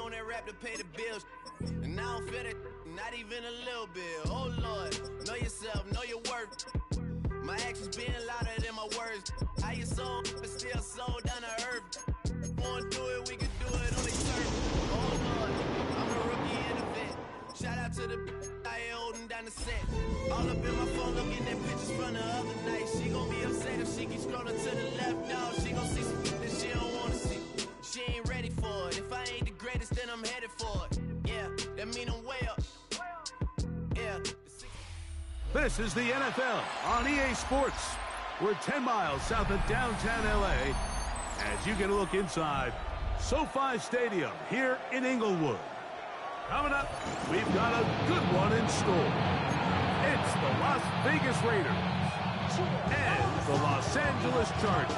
on that rap to pay the bills. And I don't feel it, not even a little bit. Oh Lord, know yourself, know your worth. My actions being louder than my words. How you sold, but still sold down to earth. Wanna do it, we can do it on the turf. Oh Lord, I'm a rookie in the vet. Shout out to the I ain't holding down the set. All up in my phone looking at pictures from the other night. She gon' be upset if she keeps scrolling to the left. No, she gon' see some that she don't wanna see. She ain't ready for it. If I ain't the greatest, then I'm headed for it. Yeah, that mean I'm way up. Yeah. This is the NFL on EA Sports. We're 10 miles south of downtown LA as you get a look inside SoFi Stadium here in Inglewood. Coming up, we've got a good one in store. It's the Las Vegas Raiders and the Los Angeles Chargers.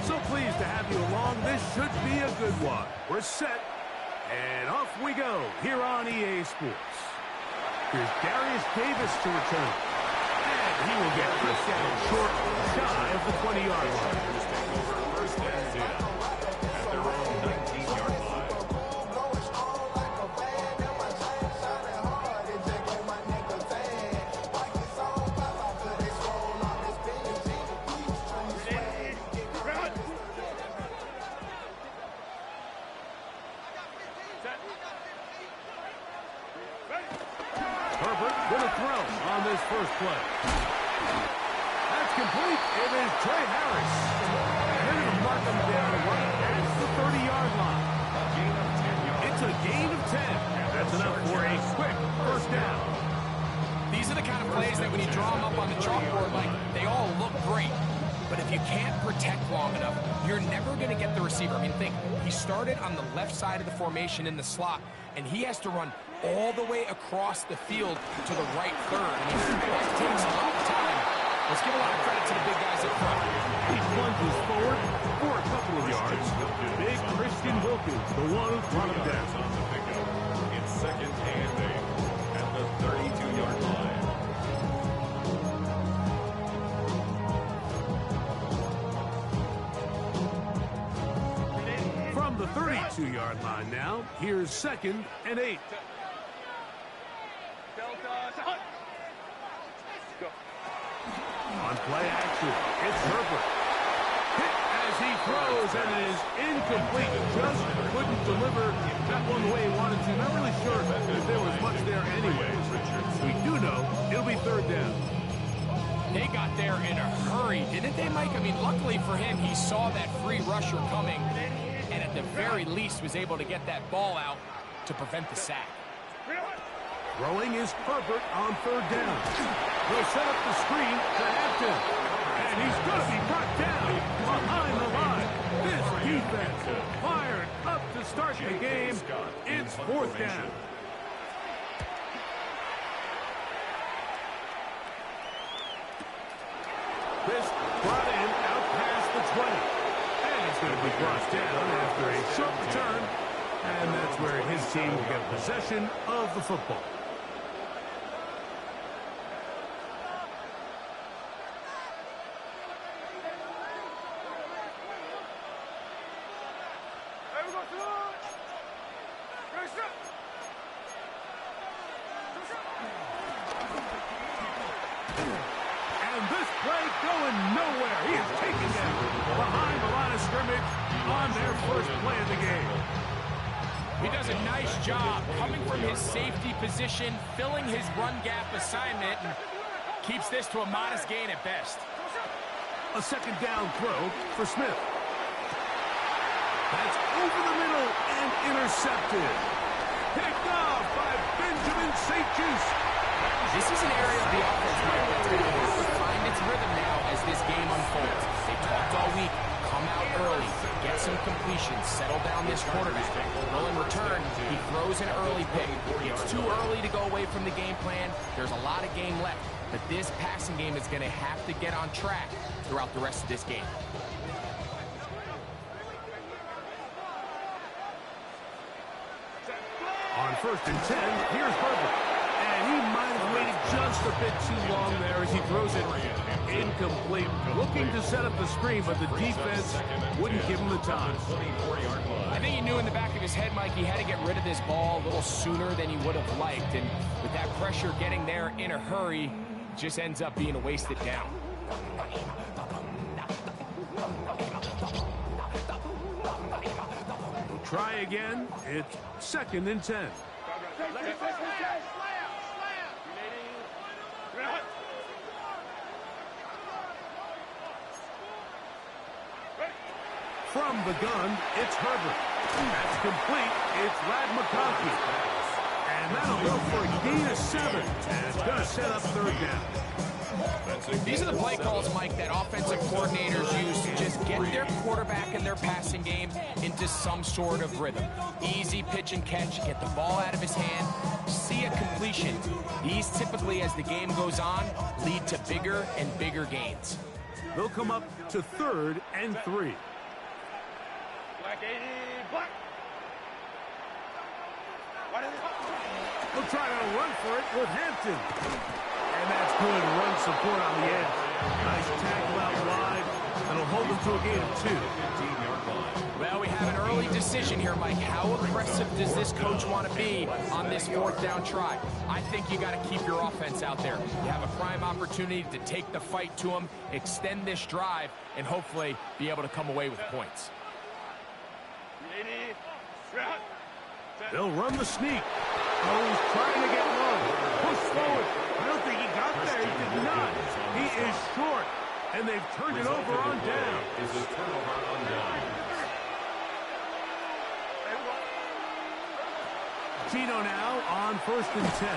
So pleased to have you along. This should be a good one. We're set, and off we go here on EA Sports. Here's Darius Davis to return. And he will get pushed down short, shy of the 20-yard line. First and 10 at their own 19-yard line. Herbert with a throw on this first play. That's complete. It is Trey Harris. They're going to mark him down right at the 30-yard line. It's a gain of 10. And that's enough for a quick first down. These are the kind of plays that when you draw them up on the chalkboard, like, they all look great. But if you can't protect long enough, you're never going to get the receiver. I mean, think, he started on the left side of the formation in the slot, and he has to run all the way across the field to the right third. I mean, that takes a lot of time. Let's give a lot of credit to the big guys up front. He plunges forward for a couple of yards. Big Christian Wilkins, the one who brought him down. On the pickup. It's second and 8 at the 32-yard line. From the 32-yard line now, here's second and 8. On play action, it's Herbert. Hit as he throws, and it is incomplete. Just couldn't deliver that one the way he wanted to. Not really sure if there was much there anyways. We do know it'll be third down. They got there in a hurry, didn't they, Mike? I mean, luckily for him, he saw that free rusher coming, and at the very least was able to get that ball out to prevent the sack. Throwing is Herbert on third down. He'll set up the screen to Hampton. And he's going to be brought down behind the line. This defense fired up to start the game. It's fourth down. This brought in out past the 20. And he's going to be brought down after a short return. And that's where his team will get possession of the football. And this play going nowhere. He is taken down behind the line of scrimmage on their first play of the game. He does a nice job coming from his safety position, filling his run gap assignment, and keeps this to a modest gain at best. A second down throw for Smith. That's over the middle and intercepted. Picked off by Benjamin St. Juice. This is an area of the offense, Mike, that's going to have to find its rhythm now as this game unfolds. They talked all week. Come out early, get some completions, settle down this quarterback. Well, in return, he throws an early pick. It's too early to go away from the game plan. There's a lot of game left, but this passing game is going to have to get on track throughout the rest of this game. On first and 10, here's Herbert. And he might have waited just a bit too long there as he throws it incomplete. Looking to set up the screen, but the defense wouldn't give him the time. I think he knew in the back of his head, Mike, he had to get rid of this ball a little sooner than he would have liked. And with that pressure getting there in a hurry, it just ends up being a wasted down. We'll try again. It's 2nd and 10. From the gun, it's Herbert. That's complete. It's McConkey. And that'll go for a gain of 7. And it's going to set up 3rd down. These are the play calls, Mike, that offensive coordinators use to just get their quarterback and their passing game into some sort of rhythm. Easy pitch and catch, get the ball out of his hand, see a completion. These typically, as the game goes on, lead to bigger and bigger gains. They'll come up to 3rd and 3. They'll try to run for it with Hampton. And that's good run support on the edge. Nice tackle out wide. That'll hold them to a gain of 2. Well, we have an early decision here, Mike. How aggressive does this coach want to be on this 4th down try? I think you got to keep your offense out there. You have a prime opportunity to take the fight to them, extend this drive, and hopefully be able to come away with points. They'll run the sneak. Oh, he's trying to get low. Push forward. I don't think he got there. He did not. He is short. And they've turned it over on down. Is a turnover on down. Gino now on 1st and 10.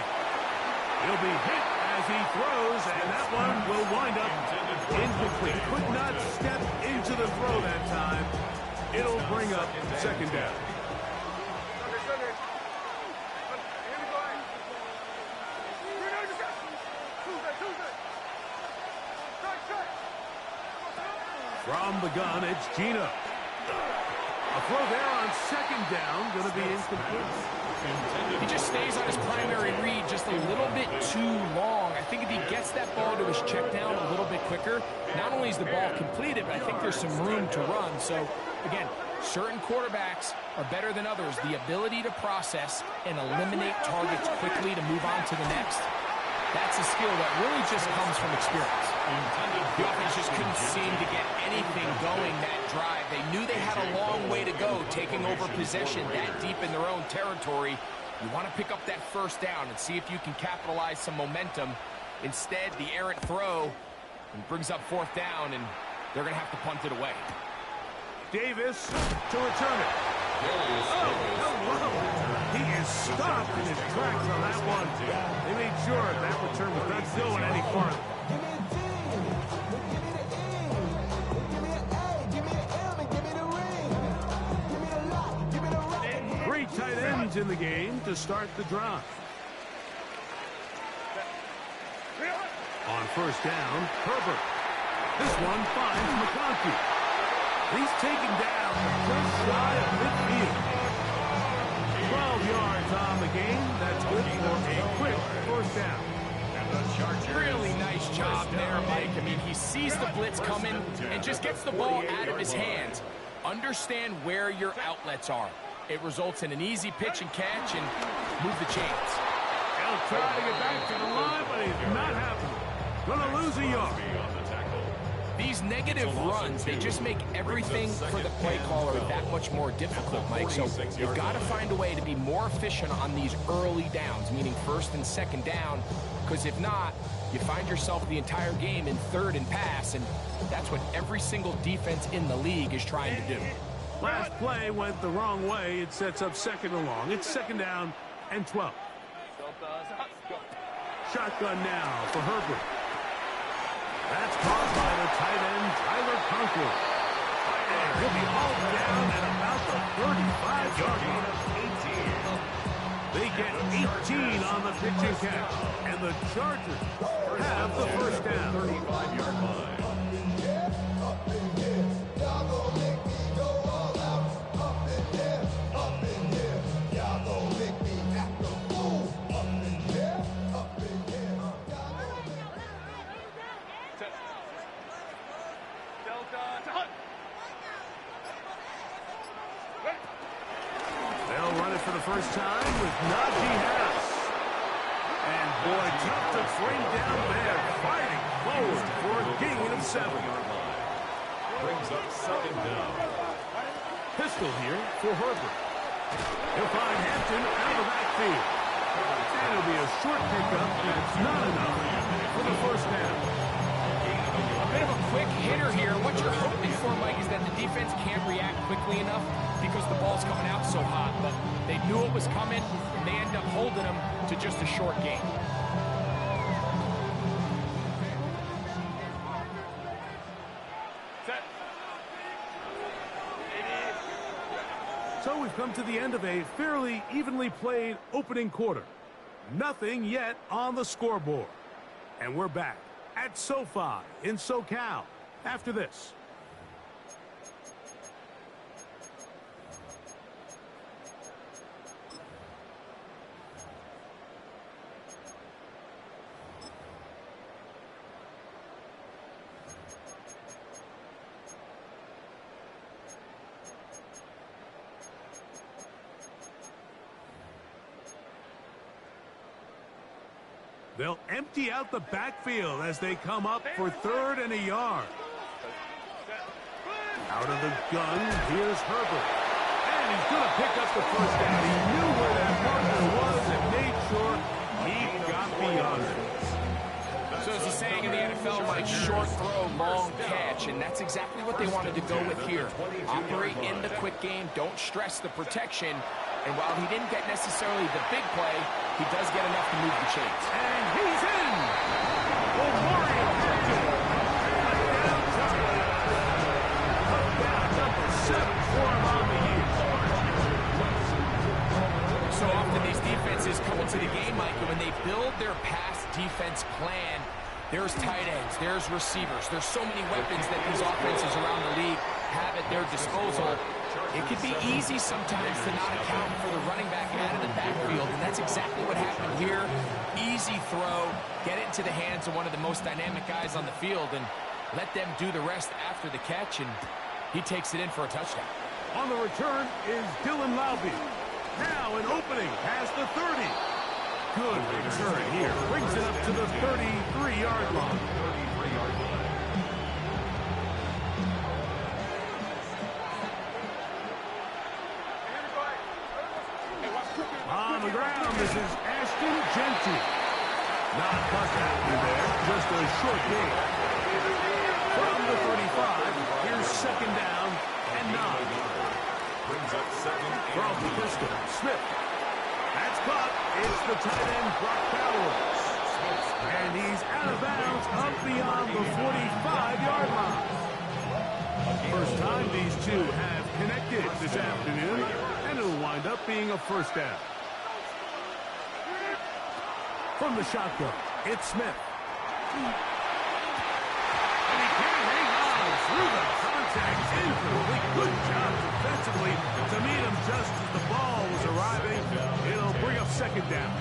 He'll be hit as he throws, and that one will wind up incomplete. Could not step into the throw that time. It'll bring up 2nd down. From the gun, it's Gino. A throw there on 2nd down, going to be incomplete. He just stays on his primary read just a little bit too long. I think if he gets that ball to his check down a little bit quicker, not only is the ball completed, but I think there's some room to run. So, again, certain quarterbacks are better than others. The ability to process and eliminate targets quickly to move on to the next, that's a skill that really just comes from experience. The offense just couldn't seem to get anything going that drive. They knew they had a long way to go, taking over possession that deep in their own territory. You want to pick up that 1st down and see if you can capitalize some momentum. Instead, the errant throw brings up 4th down, and they're going to have to punt it away. Davis to return it. He is stopped in his tracks on that one. They made sure that return was not going any farther. 3 tight ends in the game to start the drive. On 1st down, Herbert. This one finds McConkey. He's taken down just shy of midfield. 12 yards on the game. That's good for a quick 1st down. Really nice job there, Mike. I mean, he sees the blitz coming and just gets the ball out of his hands. Understand where your outlets are. It results in an easy pitch and catch and move the chains. He'll try to get back to the line, but he's not happening. Gonna lose a yard. These negative runs, they just make everything for the play caller that much more difficult, Mike. So you've got to find a way to be more efficient on these early downs, meaning 1st and 2nd down, because if not, you find yourself the entire game in 3rd and pass, and that's what every single defense in the league is trying to do. Last play went the wrong way. It sets up 2nd and long. It's 2nd down and 12. Shotgun now for Herbert. That's caught by the tight end, Tyler Conklin. And he'll be hauled down at about the 35-yard line. They get 18 on the pitch and catch. And the Chargers have the 1st down. 35-yard line. first time with Najee Harris. And boy, tough to bring down there, fighting forward for a gain of 7. Brings up second down. Pistol here for Herbert. He'll find Hampton out of the backfield. And it'll be a short pickup that's not enough for the first down. A bit of a quick hitter here. What you're hoping for, Mike, is that the defense can't react quickly enough because the ball's coming out so hot. But they knew it was coming, and they end up holding them to just a short gain. So we've come to the end of a fairly evenly played opening quarter. Nothing yet on the scoreboard. And we're back at SoFi in SoCal after this. They'll empty out the backfield as they come up for 3rd and a yard. Out of the gun, here's Herbert. And he's going to pick up the first down. He knew where that marker was and made sure he got beyond it. So as the saying in the NFL, Mike, short throw, long catch, and that's exactly what they wanted to go with here. Operate in the quick game, don't stress the protection, and while he didn't get necessarily the big play, he does get enough to move the chains. And he's in! Memorial Hampton. Down number 7 for him on the year. So often these defenses come into the game, Mike, and when they build their pass defense plan, there's tight ends, there's receivers, there's so many weapons that these offenses around the league have at their disposal. It could be easy sometimes to not account for the running back out of the backfield, and that's exactly what happened here. Easy throw, get it into the hands of one of the most dynamic guys on the field, and let them do the rest after the catch, and he takes it in for a touchdown. On the return is Dylan Laube. Now an opening past the 30. Good return here. Brings it up to the 33-yard line. On the ground, this is Ashton Genty. Not much happening there, just a short gain. From the 35, here's second down and 9. Brings up second From the pistol, Smith. That's caught. It's the tight end, Brock Bowers. And he's out of bounds up beyond the 45-yard line. First time these two have connected this afternoon, and it'll wind up being a first down. From the shotgun, it's Smith. And he can't hang on through the contact. Incomplete. Good job defensively to meet him just as the ball was arriving. It'll bring up second down.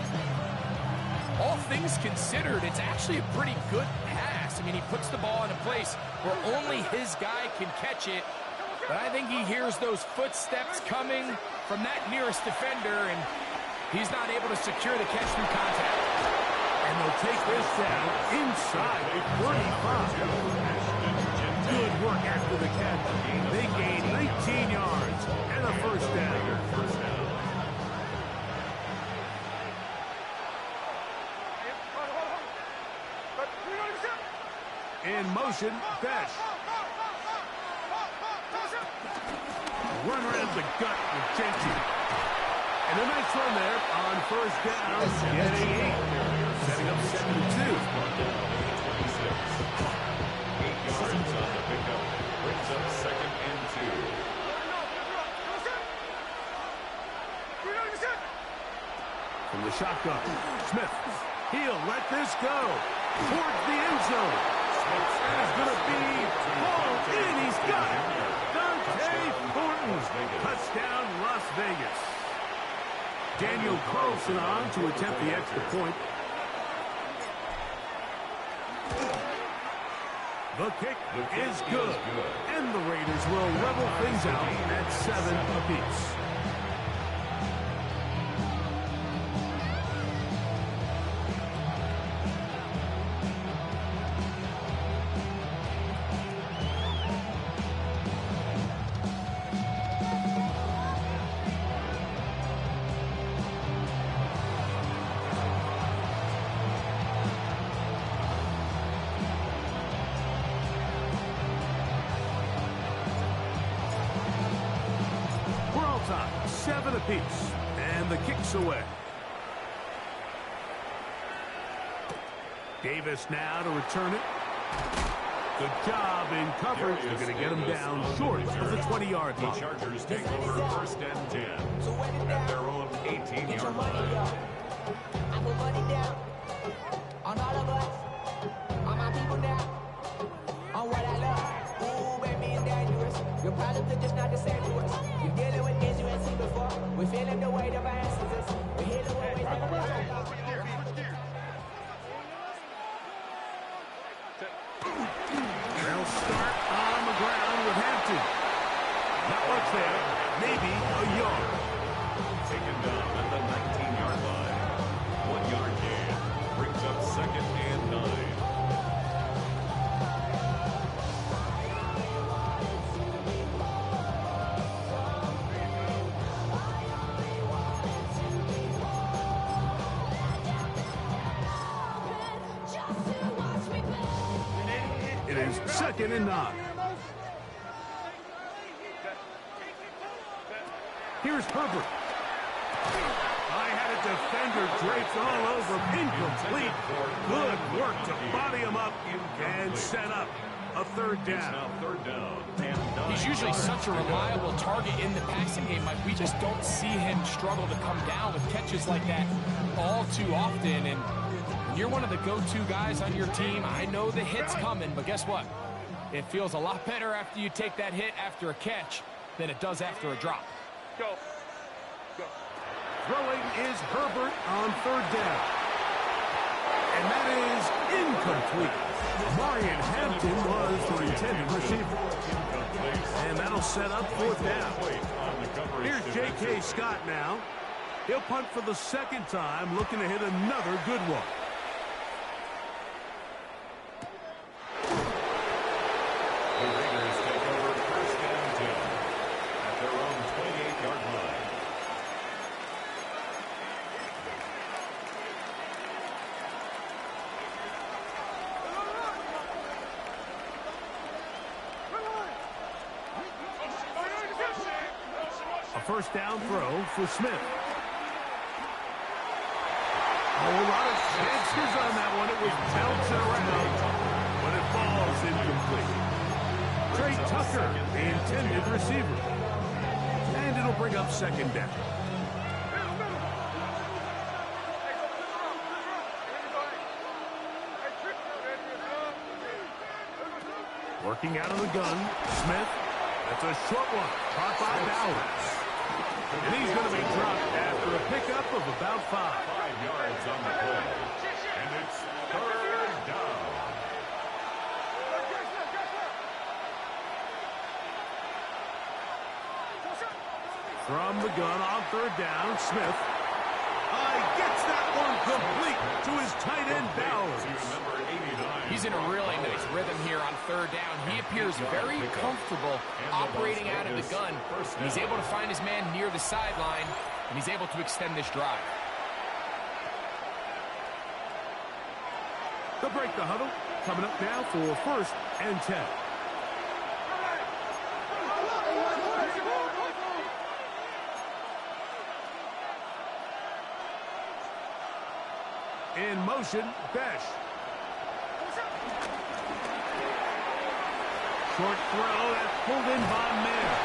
All things considered, it's actually a pretty good pass. I mean, he puts the ball in a place where only his guy can catch it. But I think he hears those footsteps coming from that nearest defender, and he's not able to secure the catch through contact. And they'll take this down inside the 45. Good work after the catch. They gain 19 yards and a first down. In motion, Besh. Run around the gut with Genty. And a nice run there on first down, getting 8. Setting up 2nd and 2. 8 yards on the pickup. Brings up 2nd and 2. From the shotgun, Smith. He'll let this go towards the end zone. And it's going to be ball in. He's got it. Dante Thornton. Touchdown, Las Vegas. Daniel Carlson on to attempt the extra point. The kick is good. And the Raiders will level things out at 7 apiece. 7 apiece. And the kick's away. Davis now to return it. Good job in coverage. They're going to get him down short of the 20-yard line. The Chargers take over 1st and 10 at their own 18-yard line. I put money down on all of us, on my people now, on what I love. Ooh, baby, it's dangerous. Your problems are just not the same to us. You're dealing with things you ain't seen before. We're feeling the weight of our ancestors. We're healing what we're They'll start on the ground with Hampton. Not much there. Maybe a yard. Taken down at the 19-yard line. 1-yard gain. Brings up 2nd and 9. It is 2nd and 9. Here's Herbert. I had a defender draped all over him. Incomplete. Good work to body him up and set up a 3rd down. Now 3rd down and 9. He's usually such a reliable target in the passing game, Mike. We just don't see him struggle to come down with catches like that all too often. And you're one of the go-to guys on your team. I know the hit's coming, but guess what? It feels a lot better after you take that hit after a catch than it does after a drop. Go. Throwing is Herbert on 3rd down. And that is incomplete. Marion Hampton was the intended receiver. And that'll set up 4th down. Here's J.K. Scott now. He'll punt for the 2nd time, looking to hit another good one. The Raiders take over 1st and 10 at their own 28-yard line. A 1st down throw for Smith. A whole lot of chances on that one. It was bouncing around, but it falls incomplete. Trey Tucker, the intended receiver. And it'll bring up 2nd down. Working out of the gun, Smith. That's a short one, caught by Bowers. And he's going to be dropped after a pickup of about 5. 5 yards on the play. And it's 3rd down. From the gun on 3rd down, Smith. Gets that one complete to his tight end, Bowers. He's in a really nice rhythm here on 3rd down. He appears very comfortable operating out of the gun. And he's able to find his man near the sideline, and he's able to extend this drive. They'll break the huddle. Coming up now for 1st and 10. In motion, Besh. Short throw that's pulled in by Mayer.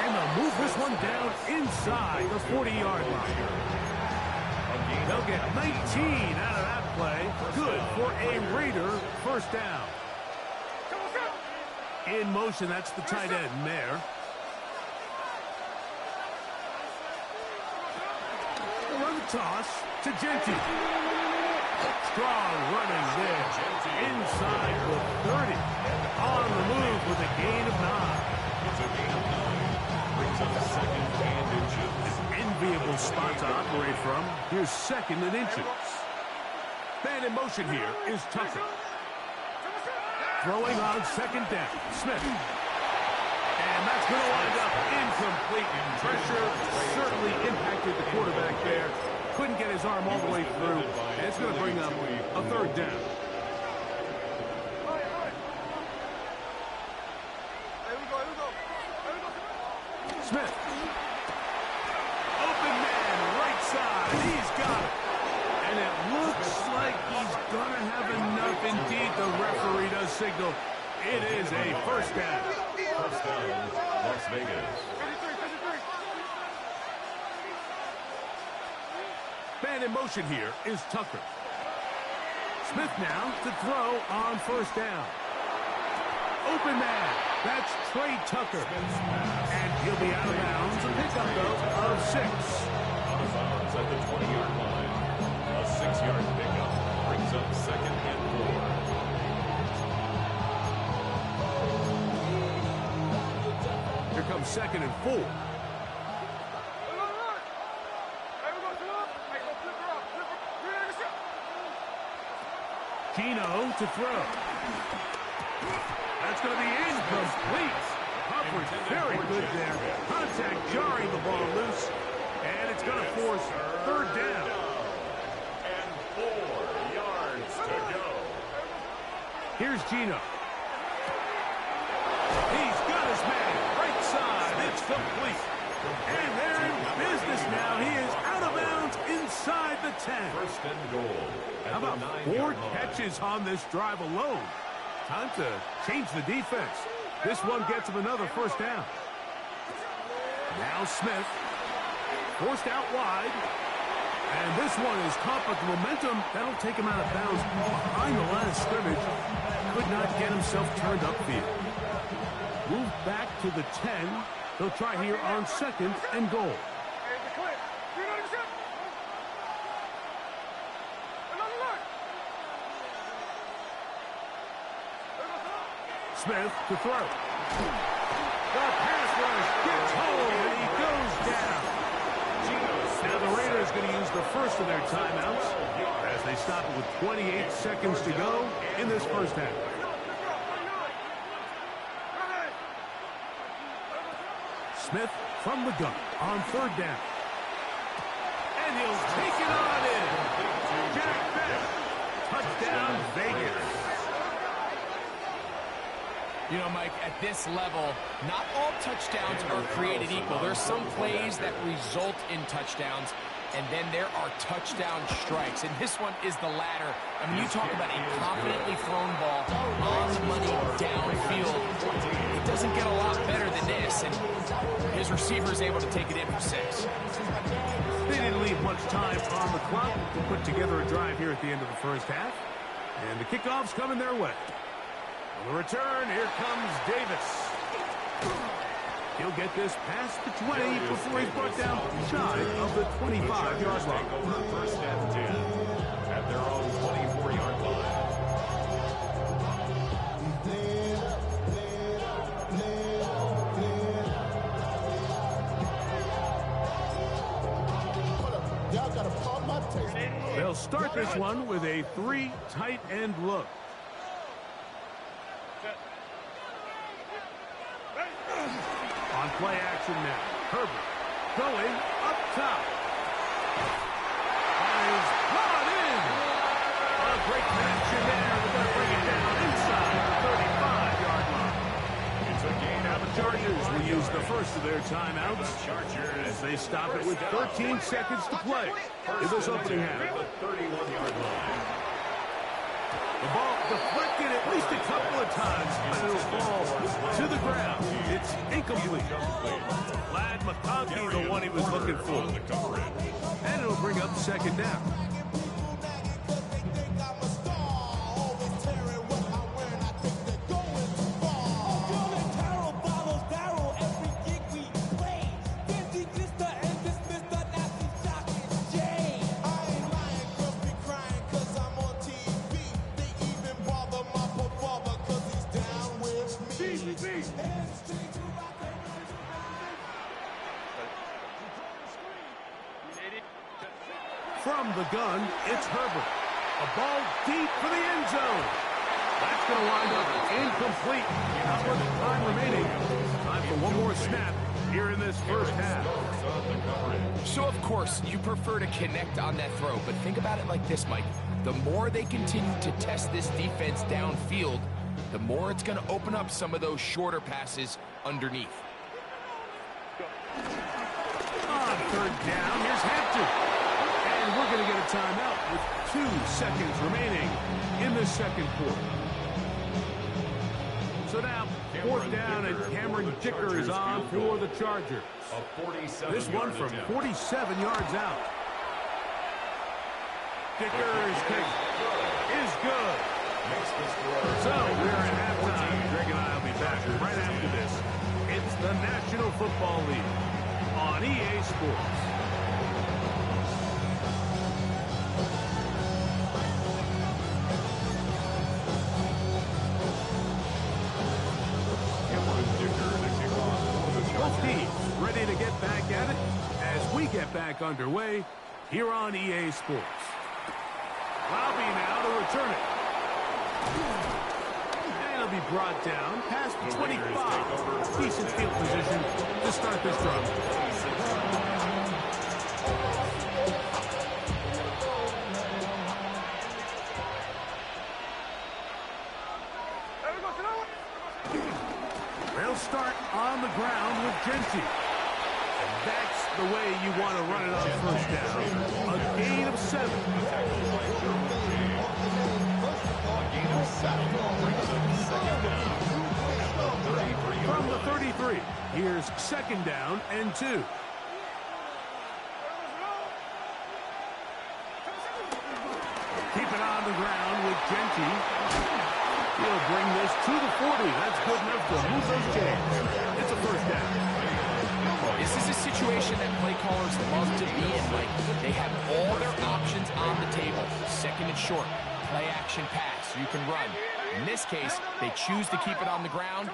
And they'll move this one down inside the 40-yard line. They'll get 19 out of that play. Good for a Raider 1st down. In motion, that's the tight end, Mayer. They'll run the toss to Genty. Strong running there. Inside the 30. On the move with a gain of 9. It's a gain of 9. Brings up 2nd and inches. An enviable spot to operate from. Here's 2nd and inches. Man in motion here is Tucker. Throwing on 2nd down. Smith. And that's going to wind up incomplete. Pressure certainly impacted the quarterback there. Couldn't get his arm all the way through. And it's going to bring up a 3rd down. Smith. indeed the referee does signal it is a first down. First down, Las Vegas. Man in motion here is Tucker. Smith now to throw on first down. Open man. That's Trey Tucker. And he'll be out of bounds. A pickup, though, of 6. Out of bounds at the 20-yard line. A 6-yard pickup brings up 2nd and 4. Here comes 2nd and 4. Gino to throw. That's going to be incomplete. Coverage very good there. Contact jarring the ball loose. And it's going to force 3rd down. And 4 yards to go. Here's Gino. He's got his man. Right side. It's complete. And they're in business now. He is out of bounds inside the 10. First and goal. How about 4 catches on this drive alone? Time to change the defense. This one gets him another first down. Now Smith. Forced out wide. And this one is caught, but the momentum, that'll take him out of bounds behind the line of scrimmage. Could not get himself turned upfield. Moved back to the 10. They'll try here on 2nd and goal. Smith to throw. The pass rush gets home, and he goes down. Now the Raiders going to use the first of their timeouts as they stop it with 28 seconds to go in this first half. Smith from the gun on 3rd down. And he'll take it on in. Jack Beck. Touchdown, Vegas. You know, Mike, at this level, not all touchdowns are created equal. There's some plays that result in touchdowns, and then there are touchdown strikes. And this one is the latter. I mean, you talk about a confidently thrown ball on the money downfield. It doesn't get a lot better than this, and his receiver is able to take it in for 6. They didn't leave much time on the clock to put together a drive here at the end of the first half. And the kickoff's coming their way. On the return, here comes Davis. He'll get this past the 20 before he's brought down shy of the 25-yard line. Over first and 10 at their own 24-yard line. They'll start this one with a 3 tight end look. On play action now. Herbert going up top. And is brought in. A great connection there. They're going to bring it down inside the 35-yard line. It's a gain. Now the Chargers will use the first of their timeouts as they stop it with 13 seconds to play in this opening half. At the 31-yard line. The ball deflected at least a couple of times, and it'll fall to the ground. It's incomplete. Ladd McConkey, the one he was looking for. And it'll bring up 2nd down. From the gun, it's Herbert. A ball deep for the end zone. That's going to wind up incomplete. Not much time remaining. Time for one more snap here in this first half. So, of course, you prefer to connect on that throw, but think about it like this, Mike. The more they continue to test this defense downfield, the more it's going to open up some of those shorter passes underneath. On 3rd down, here's Hampton. And we're going to get a timeout with 2 seconds remaining in this second quarter. So now, fourth down, and Cameron Dicker is on for the Chargers. This one from 47 yards out. Dicker's kick is good. So we're at halftime. Greg and I will be back right after this. It's the National Football League on EA Sports. Both teams ready to get back at it as we get back underway here on EA Sports. Robbie now to return it. And it'll be brought down past the 25. Decent field position to start this drive. They'll start on the ground with Genty. And that's the way you want to run it on first down. A gain of 7. From the 33, here's second down and 2. Keep it on the ground with Genty. He'll bring this to the 40. That's good enough to move those chains. It's a first down. This is a situation that play callers love to be in. Like, they have all their options on the table. Second and short, play action pass. You can run. In this case, they choose to keep it on the ground,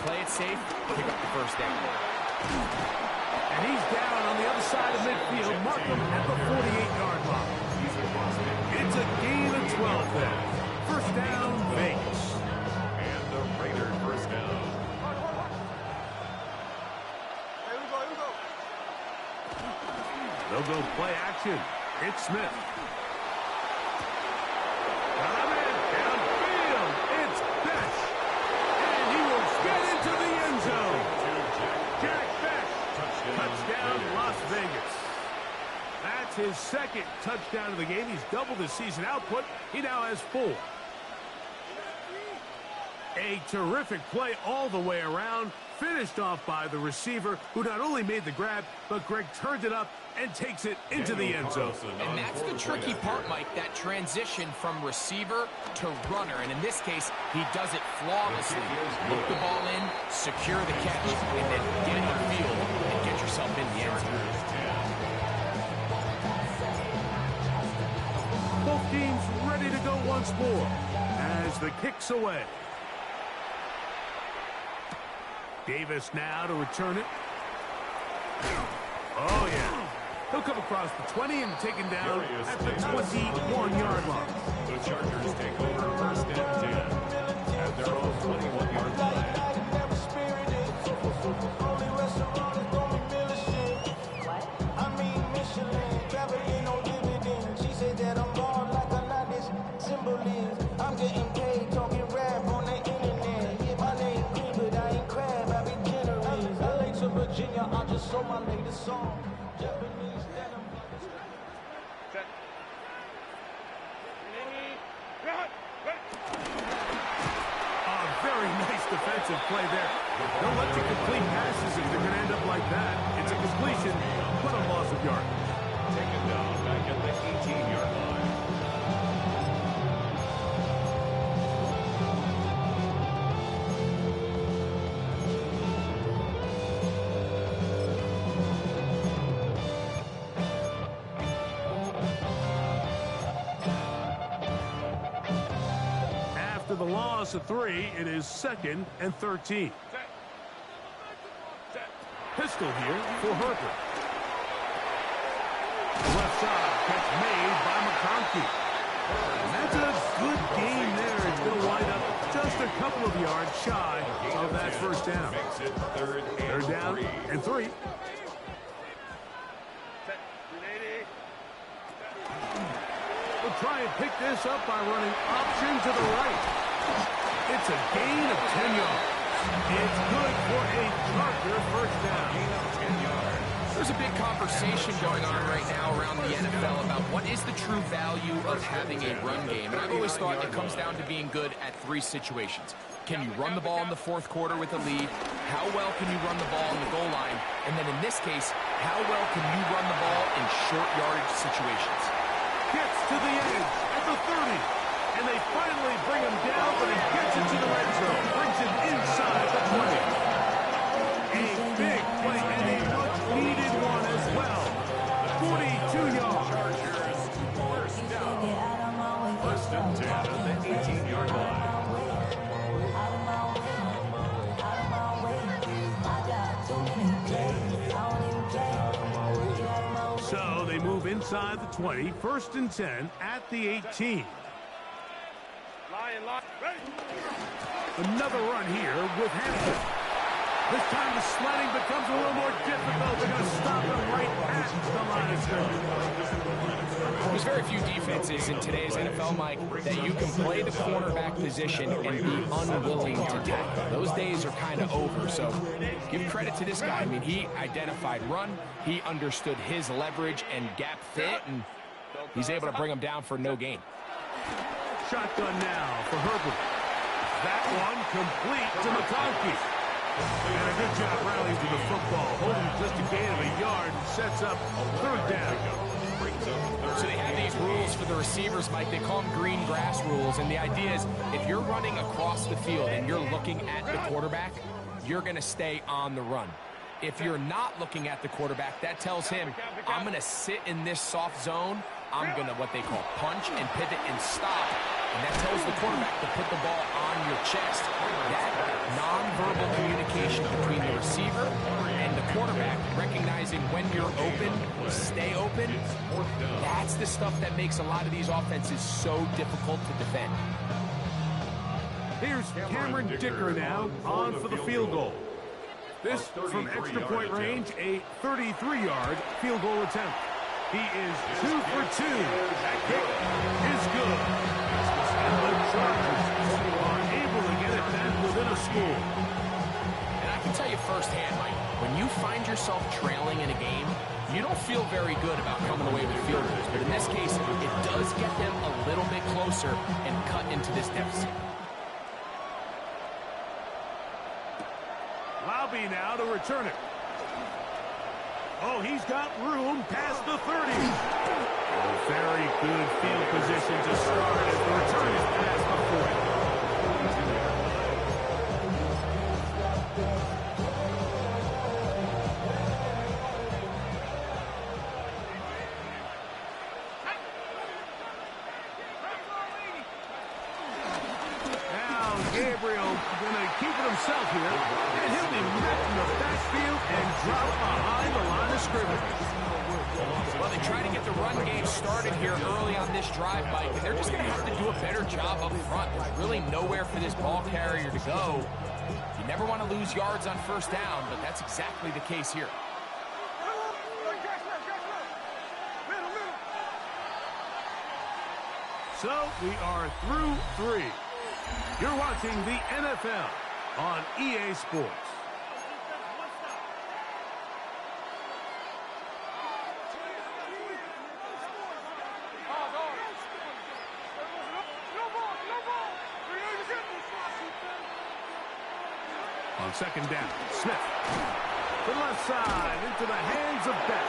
play it safe, pick up the first down. And he's down on the other side of midfield. Mark him at the 48-yard line. It's a gain of 12 there. First down, Vegas. And the Raiders first down. They'll go play action. It's Smith. Coming downfield. It's Besh. And he will get into the end zone. Jack Besh. Touchdown, Las Vegas. That's his second touchdown of the game. He's doubled his season output. He now has 4. A terrific play all the way around, finished off by the receiver, who not only made the grab, but Greg turned it up and takes it into the end zone. And that's the tricky part, Mike, that transition from receiver to runner. And in this case, he does it flawlessly. Look the ball in, secure the catch, and then get on the field and get yourself in the end zone. Both teams ready to go once more as the kick's away. Davis now to return it. Oh, yeah. He'll come across the 20 and taken down at the 21-yard line. The Chargers take over first and 10 at their own 21-yard line. I'm getting paid talking rap on the internet. Yeah, my name Green, but I ain't crab. I be generous. LA to Virginia, I just sold my latest song. Japanese denim. Very nice defensive play there. Don't let you complete passes if they're going to end up like that. It's a completion, but a loss of yard. Taken down back at the 18-yard line. After the loss of 3, it is 2nd and 13. Pistol here for Herbert. Left side catch made by McConkey. And that's a good game there. It's going to wind up just a couple of yards shy of that first down. Makes it third down and 3. We'll try and pick this up by running option to the right. It's a gain of 10 yards. It's good for a Charger first down. Gain of 10 yards. There's a big conversation going on right now around the NFL about what is the true value of having a run game. And I've always thought it comes down to being good at 3 situations. Can you run the ball in the 4th quarter with a lead? How well can you run the ball on the goal line? And then in this case, how well can you run the ball in short yardage situations? Gets to the edge at the 30. And they finally bring him down, but he gets into the red zone. Brings it inside the 20. A big play and a much-needed one as well. 42 yards. Chargers, first down. First and 10 at the 18-yard line. So they move inside the 20. First and 10 at the 18. Another run here with Hampton. This time the sledding becomes a little more difficult. They're going to stop him right at the line of scrimmage. There's very few defenses in today's NFL, Mike, that you can play the cornerback position and be unwilling to tackle. Those days are kind of over, so give credit to this guy. I mean, he identified run, he understood his leverage and gap fit, and he's able to bring him down for no gain. Shotgun now for Herbert. That one complete to McConkey. And a good job rallying to the football. Holding just a gain of a yard and sets up 3rd down. So they have these rules for the receivers, Mike. They call them green grass rules. And the idea is if you're running across the field and you're looking at the quarterback, you're going to stay on the run. If you're not looking at the quarterback, that tells him, I'm going to sit in this soft zone. I'm going to what they call punch and pivot and stop. And that tells the quarterback to put the ball on your chest. That nonverbal communication between the receiver and the quarterback, recognizing when you're open, stay open, that's the stuff that makes a lot of these offenses so difficult to defend. Here's Cameron Dicker now on for the field goal. This from extra point range, a 33-yard field goal attempt. He is 2 for 2. That kick is good. And the Chargers are able to get it back within a score. And I can tell you firsthand, Mike, when you find yourself trailing in a game, you don't feel very good about coming away with field goals. But in this case, it does get them a little bit closer and cut into this deficit. Lobby now to return it. Oh, he's got room past the 30. Oh, very good field position to start as the return is past the 40. Now Gabriel going to keep it himself here, and he'll be met in the backfield and drop behind the line of scrimmage. Well, they try to get the run game started here early on this drive, Mike, and they're just going to have to do a better job up front. There's really nowhere for this ball carrier to go. You never want to lose yards on first down, but that's exactly the case here. So we are through 3. You're watching the NFL on EA Sports. On second down, Smith to the left side into the hands of Beck.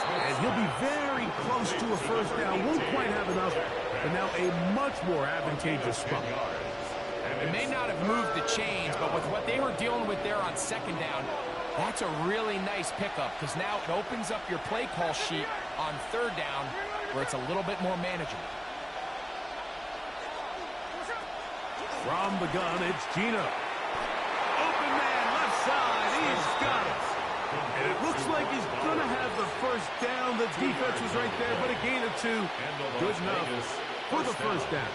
And he'll be very close to a first down. Won't quite have enough, but now a much more advantageous spot. They may not have moved the chains, but with what they were dealing with there on second down, that's a really nice pickup because now it opens up your play call sheet on third down where it's a little bit more manageable. From the gun, it's Gino. Open man, left side, he's got it. And it looks like he's going to have the first down. The defense was right there, but a gain of 2. Good enough for the first down.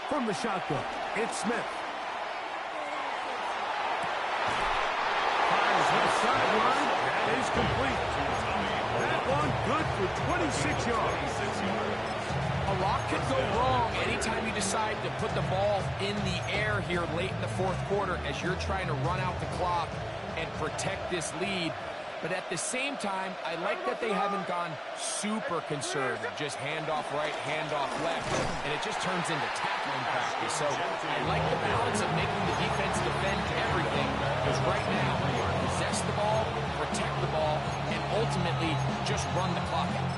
From the shotgun, it's Smith. Fires left sideline. That is complete. That one good for 26 yards. A lot could go wrong anytime you decide to put the ball in the air here late in the fourth quarter as you're trying to run out the clock and protect this lead. But at the same time, I like that they haven't gone super conservative. Just handoff right, handoff left, and it just turns into tackling practice. So I like the balance of making the defense defend everything, because right now, possess the ball, protect the ball, and ultimately just run the clock out.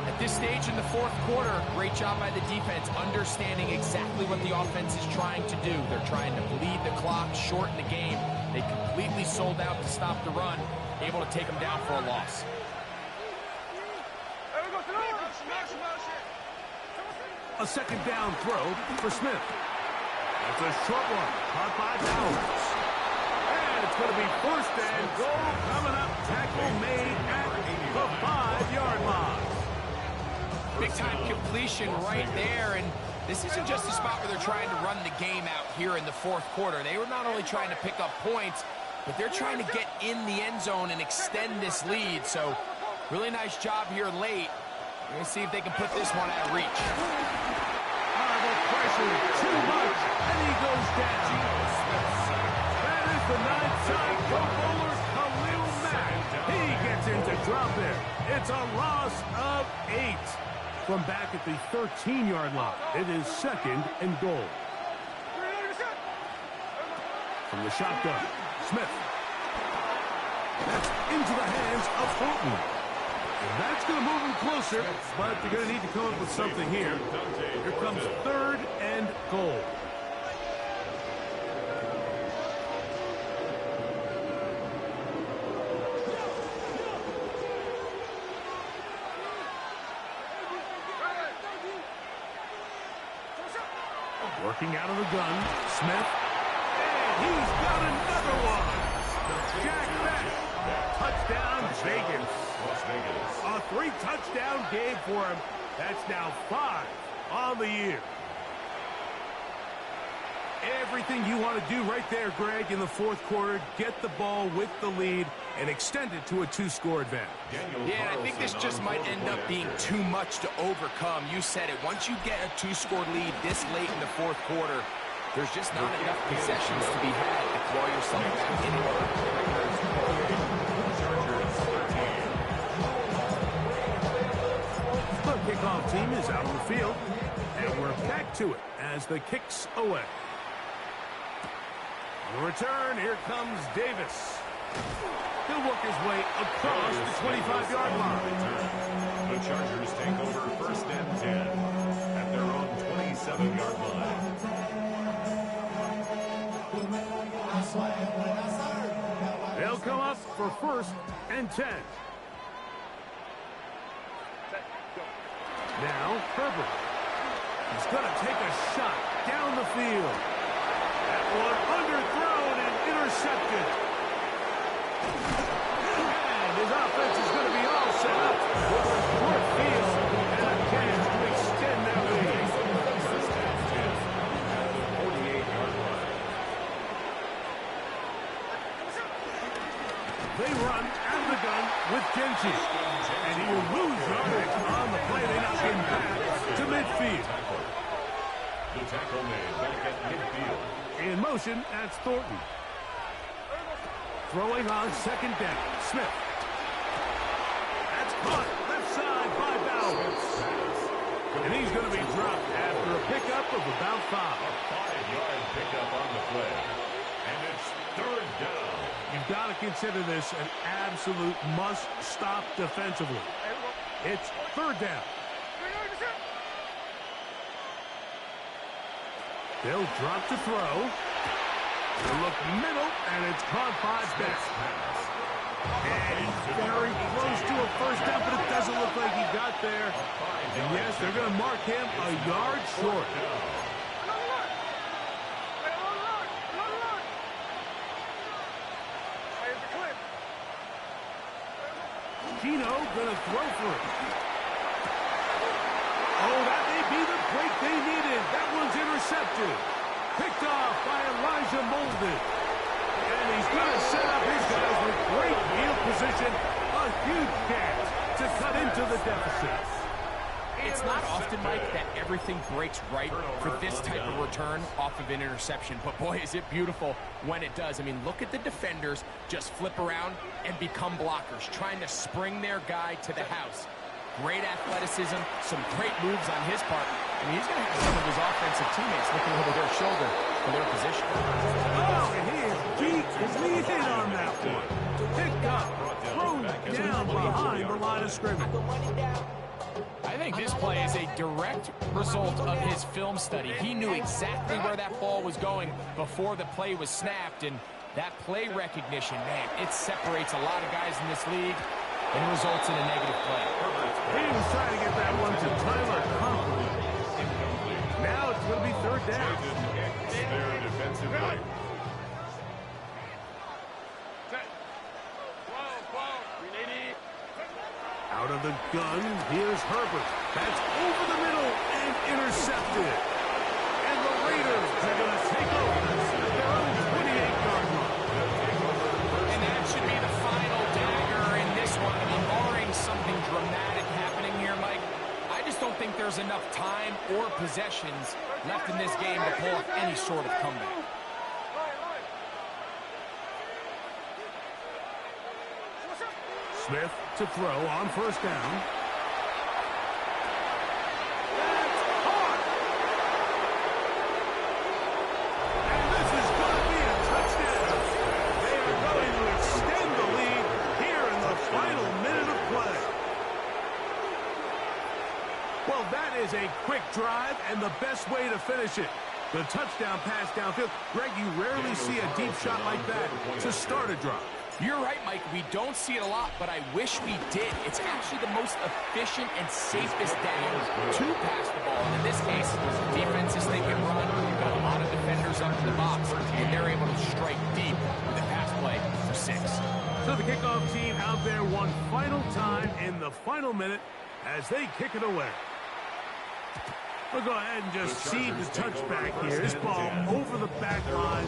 At this stage in the fourth quarter, great job by the defense understanding exactly what the offense is trying to do. They're trying to bleed the clock, shorten the game. They completely sold out to stop the run, able to take them down for a loss. A second down throw for Smith. That's a short one, caught by Bowers. And it's going to be first and goal coming up. Tackle made at the 5-yard line. Big-time completion right there, and this isn't just a spot where they're trying to run the game out here in the fourth quarter. They were not only trying to pick up points, but they're trying to get in the end zone and extend this lead. So, really nice job here late. We're going to see if they can put this one out of reach. The pressure, too much, and he goes down. That is the 9-time Pro Bowler, Khalil Mack. He gets into drop there. It's a loss of 8. From back at the 13-yard line, it is second and goal. From the shotgun, Smith. That's into the hands of Fulton. And that's going to move him closer, but they're going to need to come up with something here. Here comes third and goal. Working out of the gun, Smith. And he's got another one. Jack Beck. Touchdown, Vegas. A 3-touchdown game for him. That's now 5 on the year. Everything you want to do right there, Greg, in the fourth quarter. Get the ball with the lead and extend it to a 2-score advantage. Yeah, I think this just might end up being too much to overcome. You said it. Once you get a 2-score lead this late in the fourth quarter, there's just not enough possessions to be had to claw yourself back in it. The kickoff team is out on the field, and we're back to it as the kick's away. On the return, here comes Davis. He'll work his way across the 25-yard line. The Chargers take over first and 10 at their own 27-yard line. They'll come up for first and 10. Now, Herbert. He's going to take a shot down the field. That one underthrown and intercepted. And his offense is going to be all set up with a short field and a chance to extend their lead. First and 10 at the 48-yard line. They run out of the gun with Genchi. And he will lose yardage on the play. They knock him back to midfield. The tackle made back at midfield. In motion, that's Thornton. Throwing on second down, Smith. That's caught left side by Bowers. And he's going to be dropped after a pickup of about 5. A 5-yard pickup on the play. And it's third down. You've got to consider this an absolute must-stop defensively. It's third down. They'll drop to throw. They'll look middle, and it's caught by Beck. And he's very close to a first down, but it doesn't look like he got there. And yes, they're going to mark him a yard short. Gino going to throw for it. Oh, that may be the break they needed. That one's intercepted. Picked off by Elijah Molden. And he's going to set up his guys with great field position. A huge chance to to cut into the deficit. It's not often, Mike, that everything breaks right for this type of return off of an interception. But boy, is it beautiful when it does. I mean, look at the defenders just flip around and become blockers, trying to spring their guy to the house. Great athleticism, some great moves on his part. I mean, he's going to have some of his offensive teammates looking over their shoulder for their position. Oh, he is deep. Lead in on that one. Picked up, thrown down behind the line of scrimmage. I think this play is a direct result of his film study. He knew exactly where that ball was going before the play was snapped, and that play recognition, man, it separates a lot of guys in this league and results in a negative play. He was trying to get that one to Tyler Conklin. Now it's going to be third down. Their defensive play. Out of the gun, here's Herbert. That's over the middle and intercepted. And the Raiders are going to take over at their own 28-yard line. And that should be the final dagger in this one. I mean, barring something dramatic happening here, Mike, I just don't think there's enough time or possessions left in this game to pull off any sort of comeback. Smith to throw on first down. That's caught! And this is going to be a touchdown. They are going to extend the lead here in the final minute of play. Well, that is a quick drive and the best way to finish it. The touchdown pass downfield. Greg, you rarely see a deep shot like that to start a drive. You're right, Mike. We don't see it a lot, but I wish we did. It's actually the most efficient and safest down to pass the ball. And in this case, defenses think and run. You've got a lot of defenders up in the box, and they're able to strike deep with a pass play for 6. So the kickoff team out there one final time in the final minute as they kick it away. We'll go ahead and just seed the touchback here. This ball over the back line.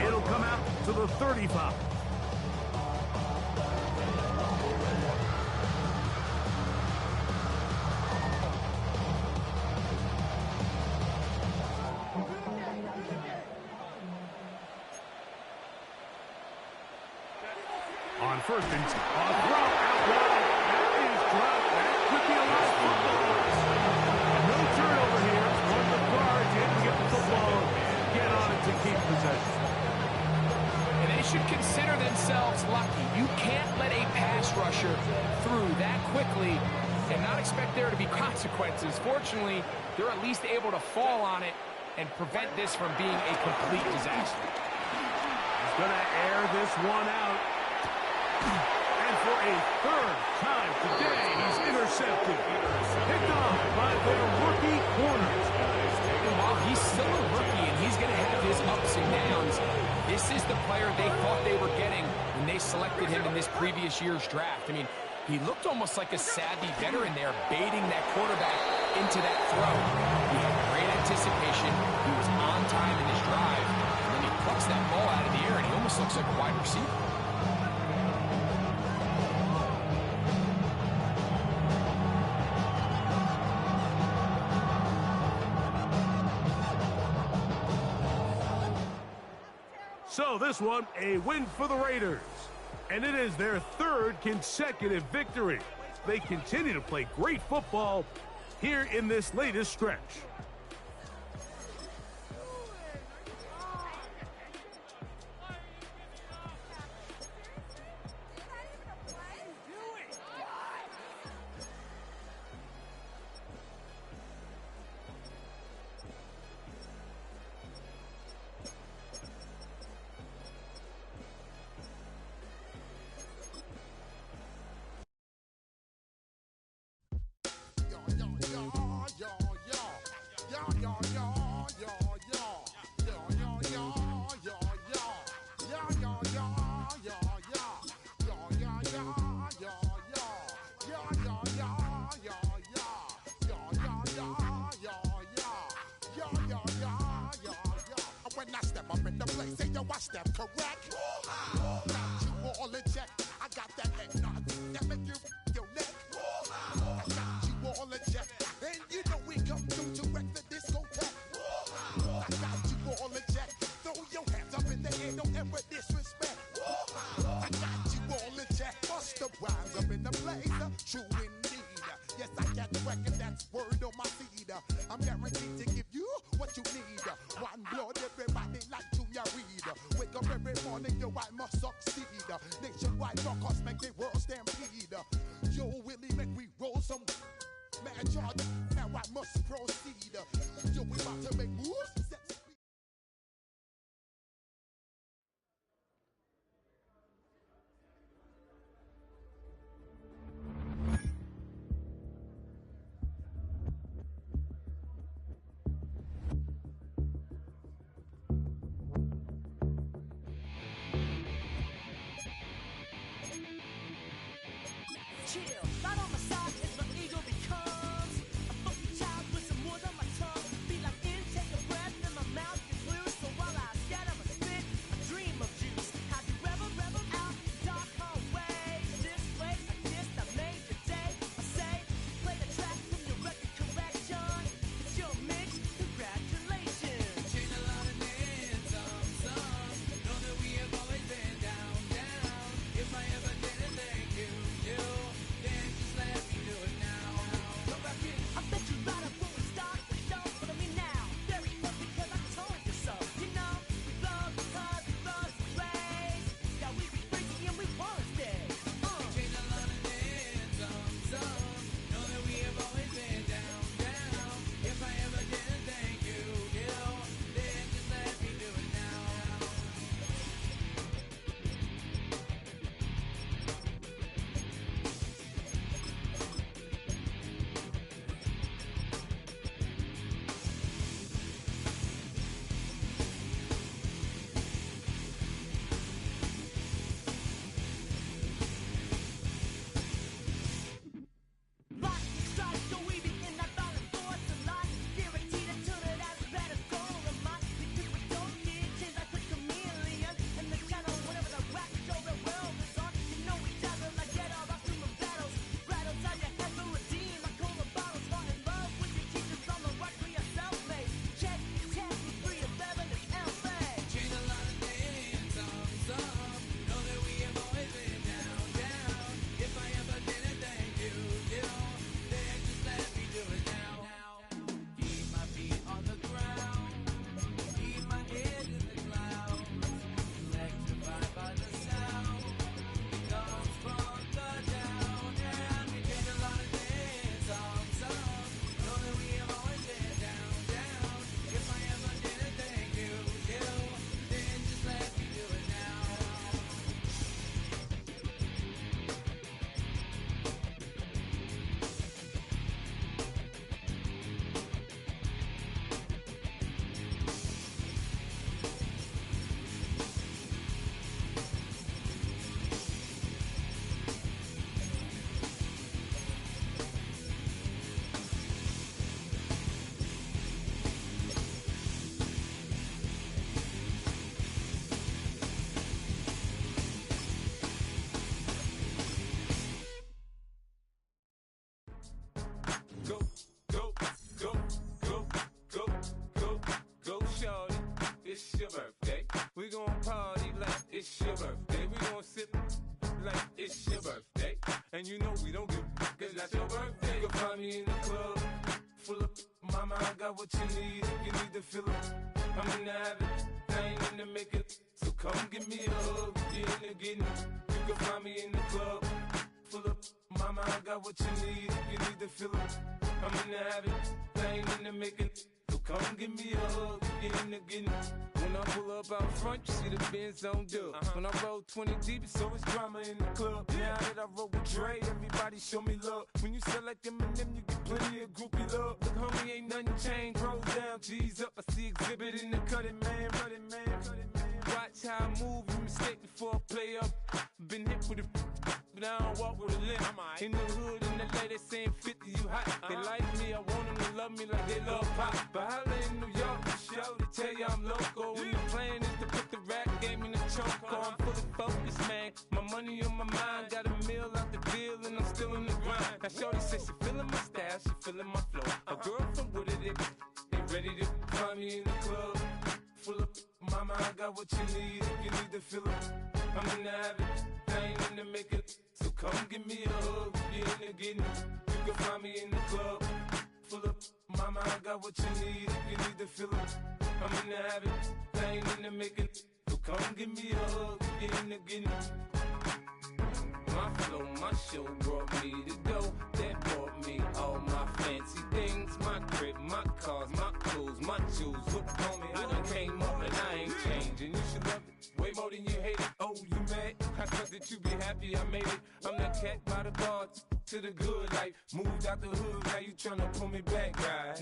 It'll come out to the 35. On first and 10. Throw out wide. That is dropped. That could be a lot of football. No turnover here on the guards. Able to get the football, get on it to keep possession. And they should consider themselves lucky. You can't let a pass rusher through that quickly and not expect there to be consequences. Fortunately, they're at least able to fall on it and prevent this from being a complete disaster. He's going to air this one out. And for a third time today, he's intercepted. Picked off by their rookie corners. And while he's still a rookie and he's going to have his ups and downs, this is the player they thought they were getting when they selected him in this previous year's draft. I mean, he looked almost like a savvy veteran there, baiting that quarterback into that throw. He had great anticipation. He was on time in his drive. And then he plucks that ball out of the air, and he almost looks like a wide receiver. So this one, a win for the Raiders. And it is their third consecutive victory. They continue to play great football here in this latest stretch. Step correct. Got you all in check. I got that head nod that make you your neck. the record, that's word on my seed. I'm guaranteed to give you what you need. One blood, everybody like Junior Reed. Wake up every morning, yo, I must succeed. Nationwide rockers make the world stampede. Yo, Willie, make we roll some. Man, Jordan, now I must proceed. Yo, we about to make moves. Chill, right on my side as my ego becomes a funky child with some wood on my tongue. Be like in, take a breath, and my mouth gets loose. So while I scatter my spit, I dream of juice. Have you ever rebel out dark hallways? This way, I guess I made your day. I say, play the track from your record collection. It's your mix, congratulations. Chain a lot of names, some. Know that we have always been down. If I ever didn't thank you, then just let me do it now. Go back in. I bet you right up when we start the show. Follow me now. Very close because I told you so. You know, we love because we love the race. Yeah, we be freaky and we wanna stay. Chain a lot of names, some. Know that we have always been down. If I ever didn't thank you, then just let me do it now. Life exciting, so we begin that violent force of life. Guaranteed to turn it out a better goal of mine. Because we don't get change like a chameleon. And the channel, whenever the rap show the world is on, you know we dazzle like get all our human battles. Rattles out your head to redeem. I call the bottles, fall in love with your teachers on the right for your self-made. Check, test, 311 is L-Fay. Chain a lot of names, some. Know that we have always been down. If I ever didn't thank you, then just let me do it now. Keep my feet on the ground. Keep my head in the clouds. Electrified by the sound. It comes from the down. And we chain a lot of names, some. Know that we have always been down. If I ever didn't thank you, then just let me do it now. Go, go, go, go, go, go, go, shorty. It's your birthday. We gon' party like it's your birthday. We gon' sip like it's your birthday. And you know we don't give cause that's your birthday. You can find me in the club, full of mama, I got what you need. If you need to fill it, I'm in the habit, I ain't in the make it. So come give me a hug, get in the getting. You can find me in the club, full of mama, I got what you need. If you need to fill it, I'm in the habit, I ain't in the make it. So come give me a hug, get in the getting. When I pull up out front, you see the Benz on dub. When I roll 20 deep, it's always drama in the club. Now that I roll with Dre, everybody show me love. When you sell like Eminem, you get plenty of groupie love. Look, homie, ain't nothing changed. Rolls down, G's up. I see exhibit in the cutting, man. Running, man. Watch how I move, you mistake before I play up. Been hit with a but I don't walk with a limp. In the hood, in the LA, they saying 50, you hot. They like me, I want them to love me like they love pop. But holla in New York, for show, they tell you I'm local. When the plan is to put the rap game in the choke. I'm fully focused, man. My money on my mind, got a meal out the deal, and I'm still in the grind. Now shorty says she feeling my style, she feeling my flow. A girl from Wooded, they ready to find me in the club. Full of mama, I got what you need. If you need to fill it, I'm in the habit, I ain't in the make it. So come give me a hug, get in the getting. You You can find me in the club, full of mama, I got what you need if you need to fill it. I'm in the habit, I ain't in the making. So come give me a hug, get in the getting. My flow, my show brought me to go. That brought me all my fancy things. My crib, my cars, my clothes, my shoes. Look on me, I done came up and I ain't changing. You should love it, way more than you hate it. Oh, you mad? I thought that you be happy I made it. I'm that cat by the bar to the good life. Moved out the hood, now you tryna pull me back, right?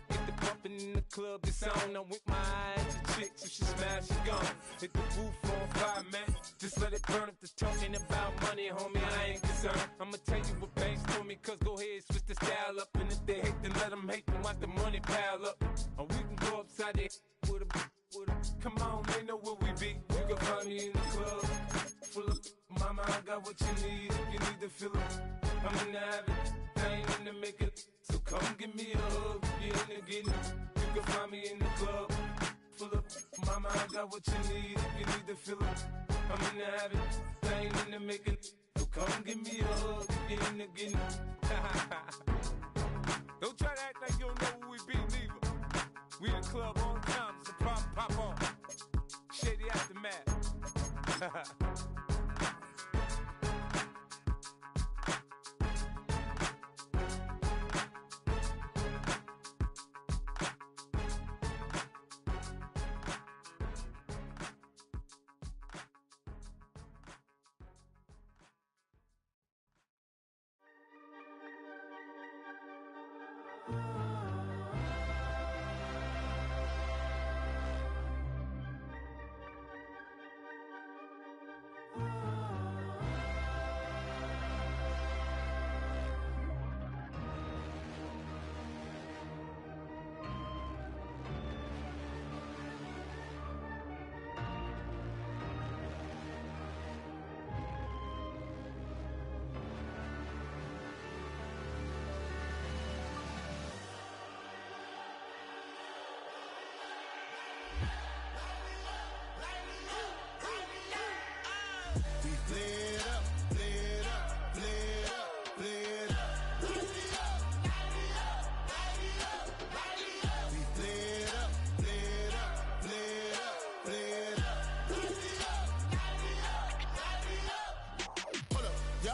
Get the bumpin' in the club, it's on. I'm with my eyes to chicks, if she smash, she gone. Hit the roof on fire, man. Just let it burn. If the talking about money, homie, I ain't concerned. I'ma tell you what banks told me, cause go ahead, switch the style up. And if they hate, then let them hate, then watch the money pile up. Or we can go upside there with a, come on, they know where we be. You can find me in the club, full of, mama, I got what you need, if you need to fill it. I'm in the habit, I ain't in the make it. So come give me a hug, get in the getting. You can find me in the club, full of, mama, I got what you need, if you need to fill it. I'm in the habit, I ain't in the make it. So come give me a hug, get in the getting. Don't try to act like you don't know who we be, neither. We in the club all the time, it's a problem, pop on. Shady Aftermath.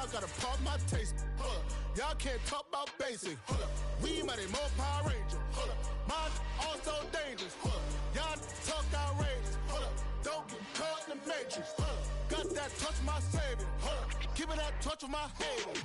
Gotta pump my taste. Hold up. Y'all can't talk about basic. Hold up. We mighty more Power Ranger. Hold up. Mine also dangerous. Hold up. Y'all talk outrageous. Hold up. Don't get caught in the matrix. Hold up. Got that touch of my savior. Hold up. Give me that touch of my hater.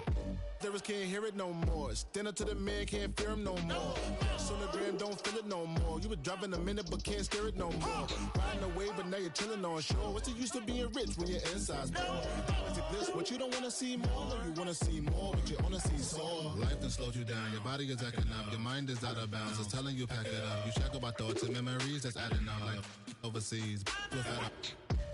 Lyrics can't hear it no more. Stand up to the man, can't fear him no more. Sonogram don't feel it no more. You been driving a minute but can't steer it no more. Riding away but now you're chilling on shore. What's the use of being rich when your inside's poor? Is it this what you don't wanna see more? No, you wanna see more but you wanna see sore. Life done slowed you down. Your body is acting up. Your mind is out of bounds. It's telling you pack it up. You shackle by thoughts and memories that's adding up. Like overseas.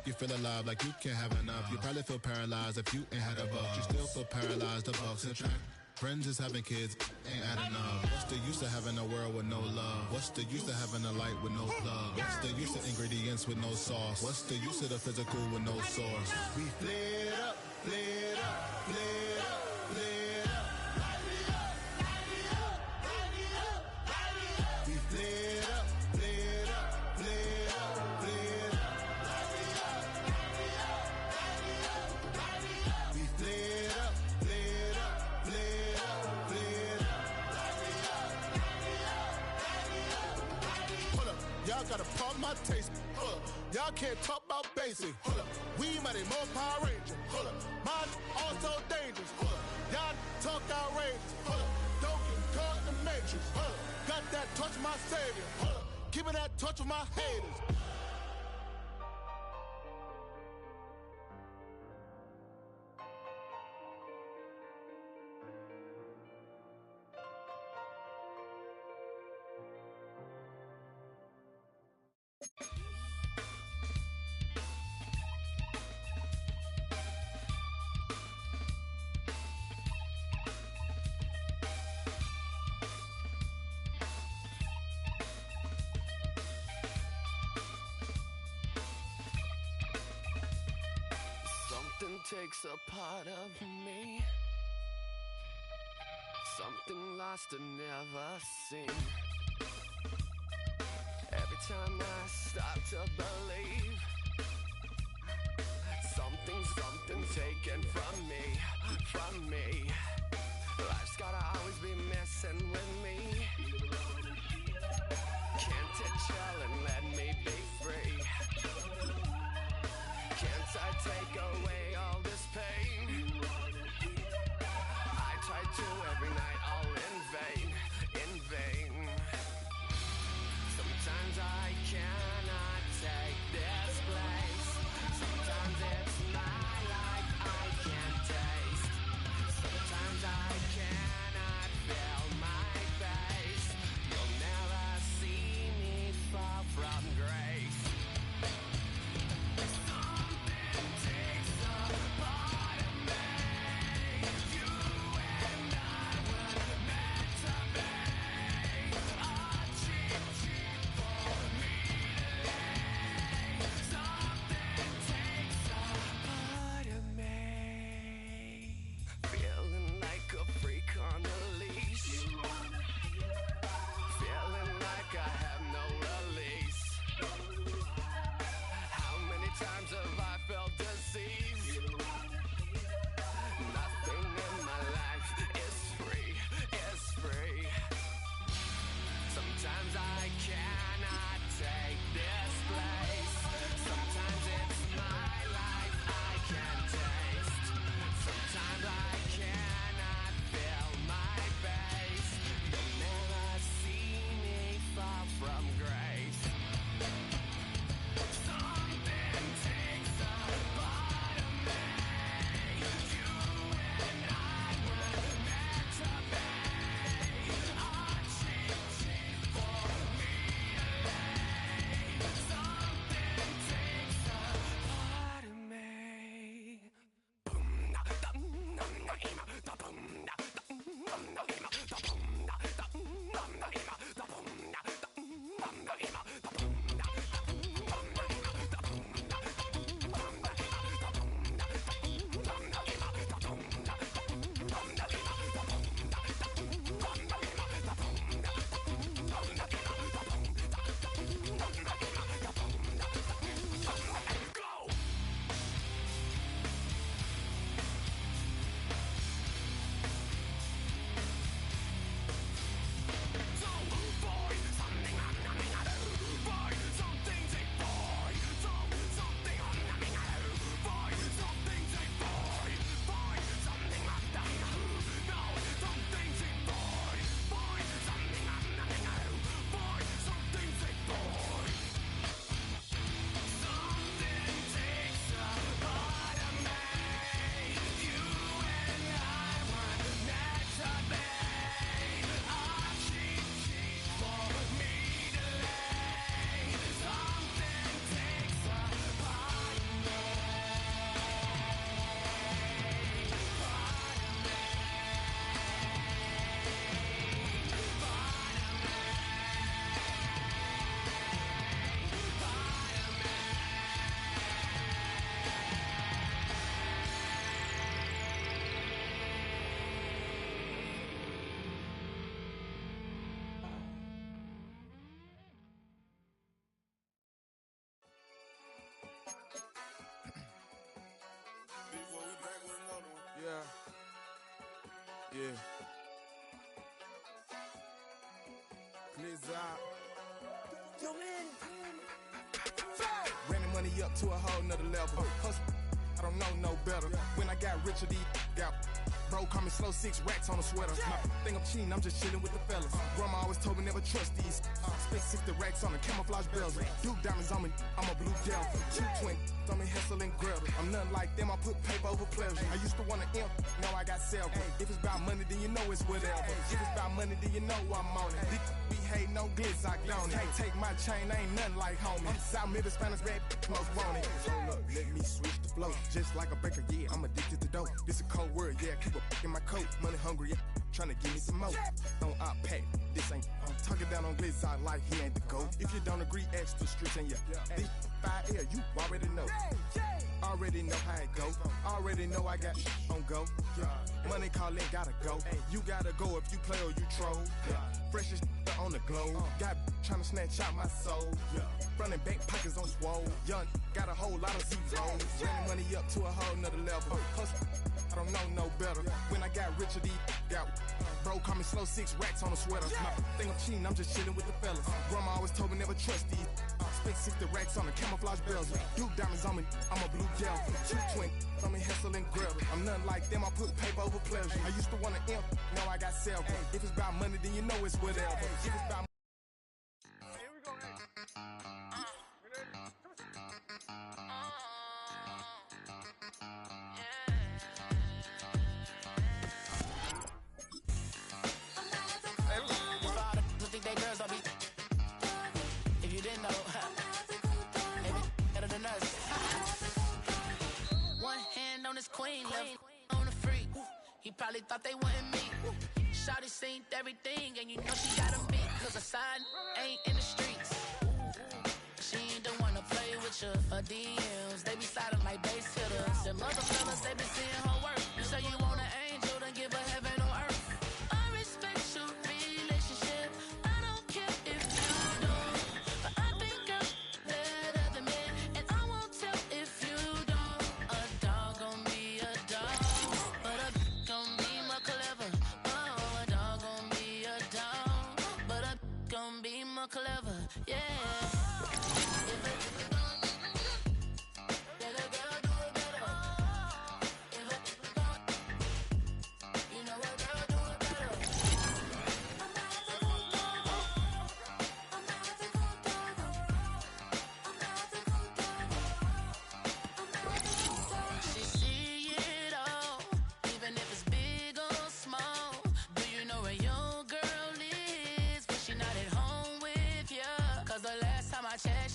You feel alive like you can't have enough. You probably feel paralyzed if you ain't had a buck. You still feel paralyzed, the bucks and track. Friends is having kids, ain't adding up. What's the use of having a world with no love? What's the use of having a light with no plug? What's the use of ingredients with no sauce? What's the use of the physical with no source? We flared up, flared up, flared up, flared up. Light me up, light me up, light me up, light me up. We flared up, flared up, flared up, flared up. Light me up, light me up, light me up, light me up. We flared up, flared up, flared up, flared up. Light me up, light me up, light me up, light me up. Hold up, y'all gotta pump my taste. Hold up, y'all can't talk about basic. Hold up, we mighty more Power Ranger. Hold up, mine also dangerous. Hold up, y'all talk outrageous. Hold up, don't get caught in the matrix. Hold up, got that touch of my savior. Hold up, give me that touch of my haters. Something takes a part of me. Something lost and never seen. Every time I start to believe, something taken from me. Life's gotta always be messing with me. Can't it chill and let me be free? Can't I take away all this pain? I try to every night, all in vain. Sometimes I cannot take this place. Sometimes it's my life I can't taste. Sometimes I cannot feel my face. You'll never see me fall from grace. Something takes a part of me. You and I were meant to be. A cheap for me to lay. Something takes a part of me. Feeling like a freak on a leash. Feeling like I have no release. How many times have I felt deceived? Nothing in my life is free. Sometimes I cannot take this place. Sometimes it's my life I can't taste. Sometimes I cannot feel my face. You'll never see me fall from grace. Something takes a part of me. You and I were meant to be. A cheap for me to lay. Something takes a part of me. Yeah. Blizzard. Yo, man. Ran the money up to a whole nother level. Hustle, I don't know no better. When I got richer, these got bro, call me slow, 6 racks on a sweater. My think I'm cheating, I'm just chilling with the fellas. Grandma always told me never trust these. Spent 60 racks on the camouflage bells. Duke diamonds on me, I'm a blue delta. 2 twin on me, Hessel and Gretel. I'm nothing like them, I put paper over pleasure. I used to want to imp, now I got several. If it's about money, then you know it's whatever. If it's about money, then you know I'm on it. We hate no glitz, I don't. Can't take my chain, ain't nothing like homie. South Middle Spanish red, most want it. Hold up, let me switch the flow. Just like a baker, yeah, I'm addicted to dope. This a cold word, yeah, keep a in my coat. Money hungry, yeah, tryna give me some more. Don't I pack, this ain't. I'm talking down on glitz, I like he ain't the GOAT. If you don't agree, ask the streets and yeah. This 5L, you already know. Already know how it go. Already know I got on go. Money calling, gotta go. You gotta go if you play or you troll. Freshest on the globe. Got trying to snatch out my soul. Running back pockets on swole. Young, got a whole lot of zeros. Running money up to a whole nother level. Hustle, I don't know no better. When I got richer, these got bro call me slow 6 racks on a sweater. My thing I'm cheating, I'm just chilling with the fellas. Grandma always told me never trust these. Spent 60 racks on the camouflage bells. Duke diamonds on me, I'm a blue gel. 220 on me, Hessel and Grill. I'm nothing like them, I put paper over pleasure. I used to want to imp, now I got self. If it's about money, then you know it's whatever. If it's about here we go, think they girls don't be. If you didn't know, they be better than us. One hand on his queen, left on the freak. He probably thought they wanted me. Shawty seen everything, and you know she got him beat. Cause her side ain't in the streets. She ain't the one to play with you. Her DMs, they be sliding like bass hitters. Them other fellas, they be seeing her work. You say you want an angel, then give her heaven on earth. I respect your relationship. I don't care if you don't. But I think I'm better than men, and I won't tell if you don't. A dog gon' be a dog, but a gon' be more clever. Oh, a dog gon' be a dog, but a gon' be more clever. Yeah.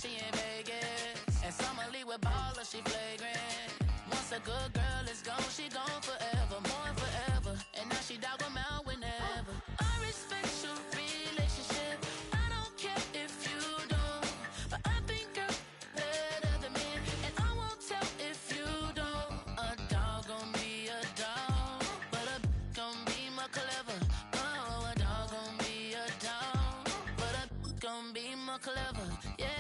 She in Vegas, and Summer Lee with baller, she flagrant. Once a good girl is gone, she gone forever, more forever. And now she dog 'em out whenever. I respect your relationship. I don't care if you don't, but I think I'm better than men, and I won't tell if you don't. A dog gon' be a dog, but a gon' be more clever. Oh, a dog gon' be a dog, but a gon' be more clever. Yeah.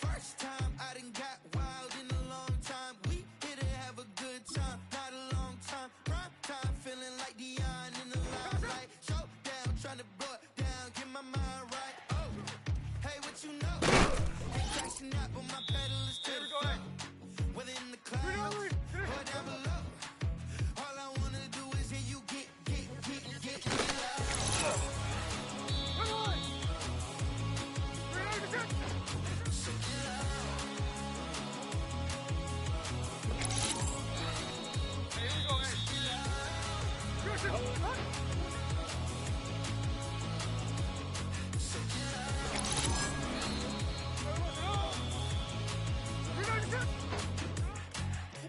First time I done got wild in a long time. We here to have a good time, not a long time. Prime time, feeling like Dion in the limelight. Showdown, trying to blow it down, get my mind right. Oh, hey, what you know? Ain't crashing out, but my pedal is to the front. Whether in the clouds or down below, all I wanna do is hear you get loud.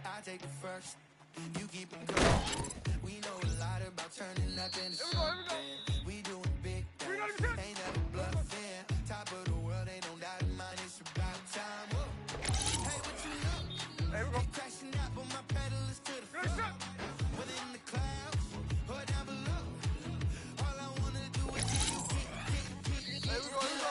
I take the first, you keep it going. We know a lot about turning nothing to something. We doing big things, ain't never bluffing. Top of the world, ain't no doubt in mind, it's about time. Whoa. Hey, what you know? Ain't crashing out, but my pedal is to the front. Whether in the clouds or down below, all I wanna do is see you get loud.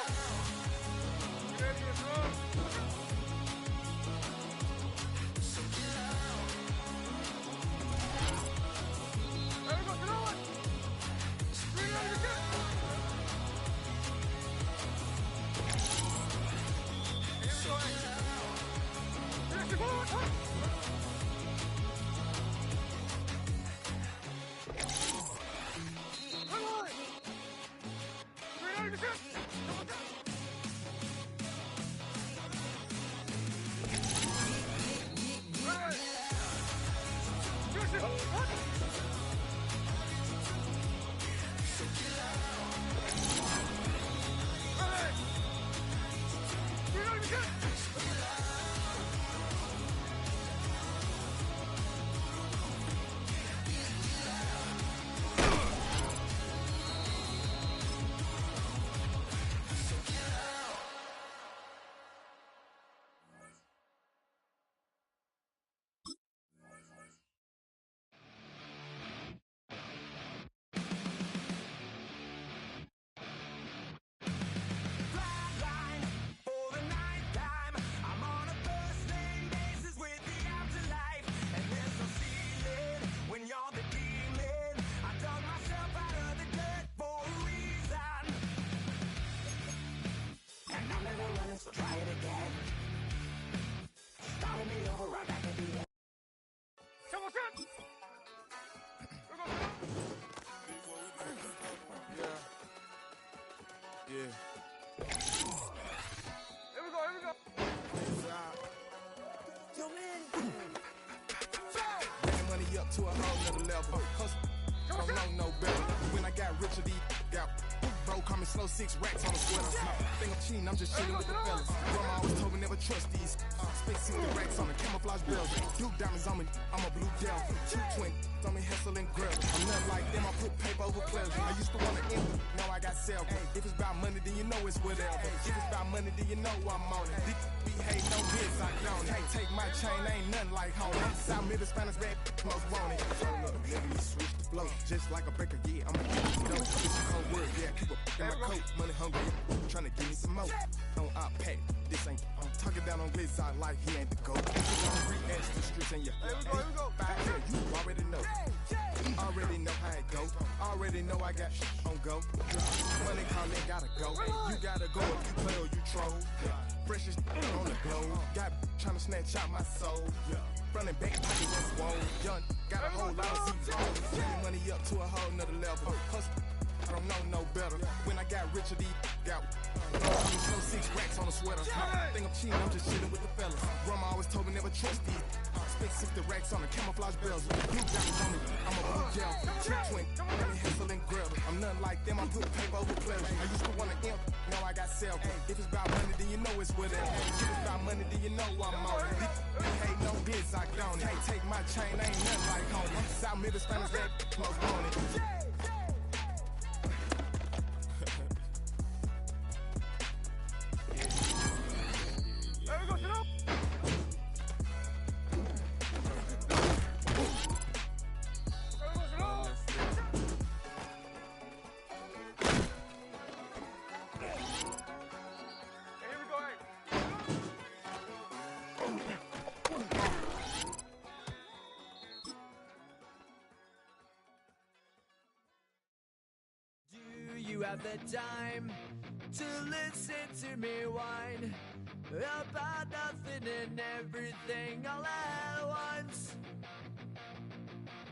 To a whole nother level. Hustle, I don't know no better. When I got richer, these got bro coming slow, 6 racks on a sweater. Think I'm cheating, I'm just chilling with the fellas. Grandma always told me never trust these. Spent 60 racks on the camouflage bells. Blue diamonds on me, I'm a blue devil. 220 on me, hustle and grill. I'm nothing like them, I put paper over pleasure. I used to want to end, now I got self. If it's about money, then you know it's whatever. If it's about money, then you know I'm on it. Be hate, no bids, I don't. Can't take my chain, ain't nothing like home. South Middle Spanish red, most want it. Let me switch the flow, just like a baker, yeah, I'm a dope. This is cold word, yeah, keep a in my coat, money hungry, tryna give me some more. On our pack, this ain't, I'm talking down on glitz, I like he ain't the goat. Hungry ass the streets and yeah, you already know. Already know how it go. Already know I got on go. Money calling, gotta go. You gotta go if you play or you troll. Freshest on the globe. Got tryna snatch out my soul. Running back, pocket was swole. Young, got a whole lot of seats on. Getting money up to a whole nother level. Hustle, I don't know no better. When I got richer, these got so 6 racks on a sweater. Think I'm cheating, I'm just chilling with the fellas. Grandma always told me never trust these. Spent 60 racks on the camouflage bells. Blue diamonds on me, I'm a blue gel. 220, let me hustle and grill. I'm nothing like them, I put paper over pleasure. I used to want to imp, now I got self. If it's about money, then you know it's whatever. If it's about money, then you know I'm on it. Hate no biz, I don't. Can't take my chain, ain't nothing like home. South Middle Spanish red, most want it. You have the time to listen to me whine about nothing and everything all at once.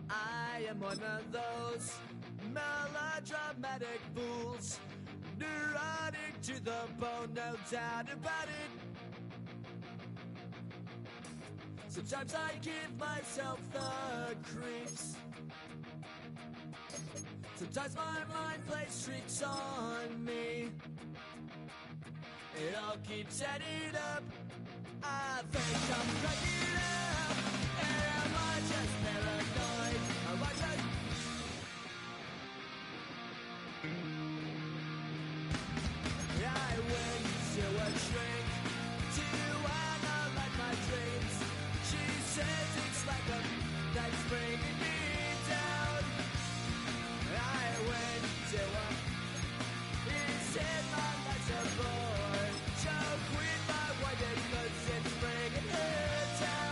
I am one of those melodramatic fools, neurotic to the bone, no doubt about it. Sometimes I give myself the creeps. Sometimes my mind plays tricks on me. It all keeps adding up. I think I'm cracking up. Am I just paranoid? Am I just... I went to a shrink to analyze my dreams. She says it's like a that's bringing me down. I went to a, he said my life's a bore. Joke with my wife because it's bringing her down.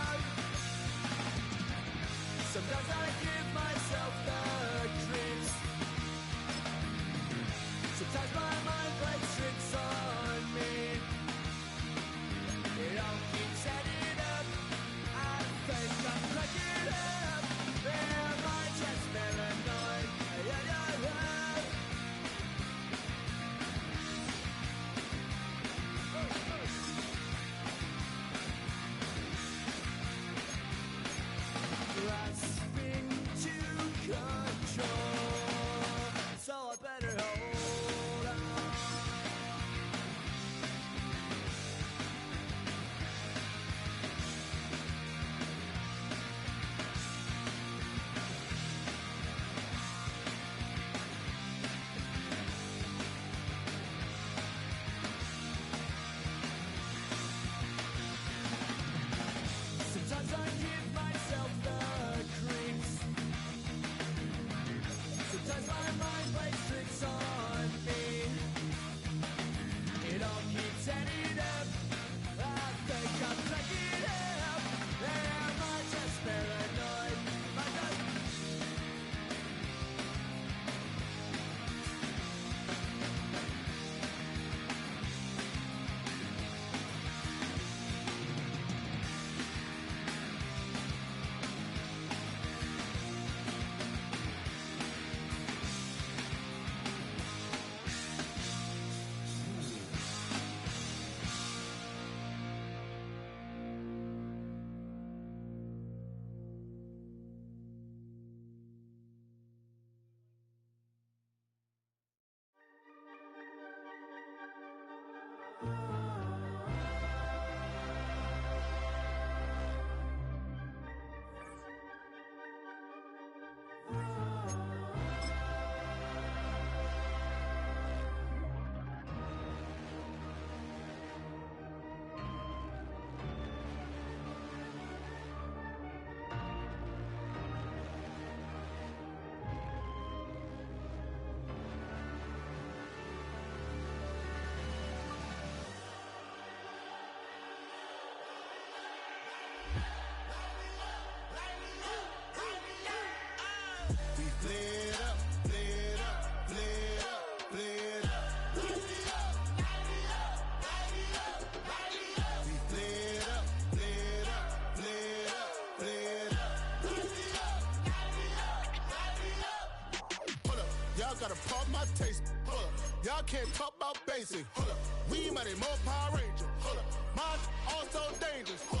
play it up, play it up, play it up, play it up. We play it up, play it up, play it up, play it up. Hold up, y'all gotta pump my taste. Hold up, y'all can't talk about basic. Hold up, we mighty more Power Ranger. Hold up, mine also dangerous. Hold up.